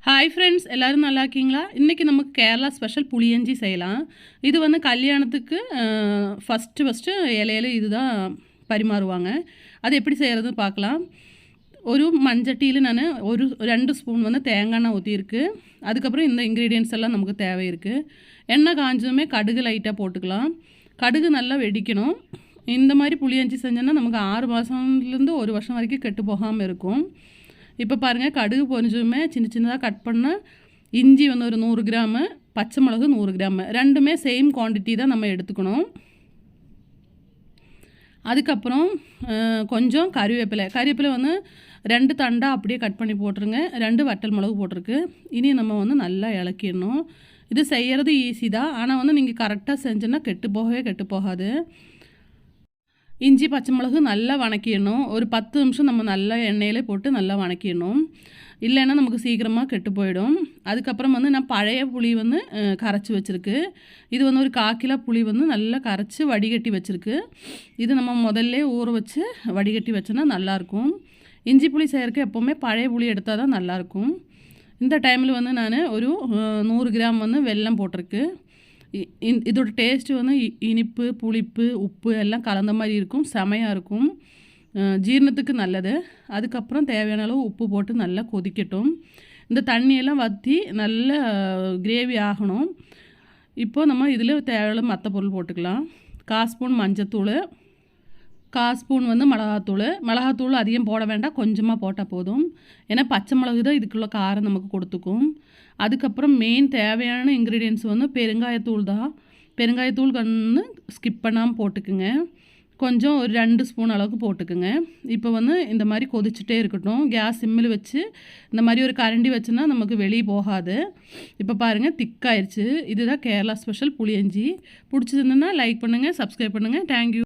Hi friends, எல்லோரும் நல்லா இருக்கீங்களா? இன்றைக்கி நமக்கு கேரளா ஸ்பெஷல் புளியஞ்சி செய்யலாம். இது வந்து கல்யாணத்துக்கு ஃபஸ்ட்டு இலையில இது தான் பரிமாறுவாங்க. அது எப்படி செய்கிறதுன்னு பார்க்கலாம். ஒரு மண்சட்டியில் நான் ஒரு 2 ஸ்பூன் வந்து தேங்காய் எண்ணெய் ஊற்றிருக்கு. அதுக்கப்புறம் இந்த இன்க்ரீடியன்ட்ஸ் எல்லாம் நமக்கு தேவை இருக்குது. எண்ணெய் காஞ்சதுமே கடுகு லைட்டாக போட்டுக்கலாம். கடுகு நல்லா வெடிக்கணும். இந்த மாதிரி புளியஞ்சி செஞ்சோன்னா நமக்கு 6 மாதம்லேருந்து 1 வருஷம் வரைக்கும் கெட்டு போகாமல் இருக்கும். இப்போ பாருங்கள், கடுகு பொரிஞ்சதுமே சின்ன சின்னதாக கட் பண்ண இஞ்சி வந்து ஒரு 100 கிராமு, பச்சை மிளகு 100 கிராமு, ரெண்டுமே சேம் குவான்டிட்டி தான் நம்ம எடுத்துக்கணும். அதுக்கப்புறம் கொஞ்சம் கறிவேப்பிலை வந்து 2 தண்டாக அப்படியே கட் பண்ணி போட்டுருங்க. 2 வட்டல் மிளகு போட்டிருக்கு. இனி நம்ம வந்து நல்லா இலக்கிடணும். இது செய்கிறது ஈஸி தான், ஆனால் வந்து நீங்கள் கரெக்டாக செஞ்சோன்னா கெட்டு போகாது. இஞ்சி பச்சை மிளகு நல்லா வணக்கிடணும். ஒரு 10 நிமிஷம் நம்ம நல்லா எண்ணெயிலே போட்டு நல்லா வணக்கிடணும். இல்லைன்னா நமக்கு சீக்கிரமாக கெட்டு போயிடும். அதுக்கப்புறம் வந்து நான் பழைய புளி வந்து கரைச்சி வச்சுருக்கு. இது வந்து ஒரு 1/4 கிலோ புளி வந்து நல்லா கரைச்சி வடிகட்டி வச்சுருக்கு. இது நம்ம முதல்ல ஊற வச்சு வடிகட்டி வச்சோன்னா நல்லாயிருக்கும். இஞ்சி புளி செய்கிறதுக்கு எப்போவுமே பழைய புளி எடுத்தால் தான் நல்லாயிருக்கும். இந்த டைமில் வந்து நான் ஒரு 100 கிராம் வந்து வெல்லம் போட்டிருக்கு. இதோட டேஸ்ட்டு வந்து இனிப்பு, புளிப்பு, உப்பு எல்லாம் கலந்த மாதிரி இருக்கும். செமையாக இருக்கும். ஜீரணத்துக்கு நல்லது. அதுக்கப்புறம் தேவையான அளவு உப்பு போட்டு நல்லா கொதிக்கட்டும். இந்த தண்ணியெல்லாம் வற்றி நல்ல கிரேவி ஆகணும். இப்போ நம்ம இதில் தேவையான மற்ற பொருள் போட்டுக்கலாம். 1/4 ஸ்பூன் மஞ்சத்தூள், 1/4 ஸ்பூன் வந்து மிளகாத்தூள் அதிகம் போட வேண்டாம், கொஞ்சமாக போட்டால் போதும். ஏன்னா பச்சை மிளகு தான் இதுக்குள்ள காரம் நமக்கு கொடுத்துக்கும். அதுக்கப்புறம் மெயின் தேவையான இன்க்ரீடியன்ட்ஸ் வந்து பெருங்காயத்தூள் தான். பெருங்காயத்தூள் ஸ்கிப் பண்ணாமல் போட்டுக்குங்க. கொஞ்சம் ஒரு 2 ஸ்பூன் அளவுக்கு போட்டுக்குங்க. இப்போ வந்து இந்த மாதிரி கொதிச்சுட்டே இருக்கட்டும். கேஸ் சிம்மில் வச்சு இந்த மாதிரி ஒரு கரண்டி வச்சுன்னா நமக்கு வெளியே போகாது. இப்போ பாருங்கள், திக்காயிருச்சு. இதுதான் கேரளா ஸ்பெஷல் புளியஞ்சி. பிடிச்சிருந்துன்னா லைக் பண்ணுங்கள், சப்ஸ்கிரைப் பண்ணுங்கள். தேங்க்யூ.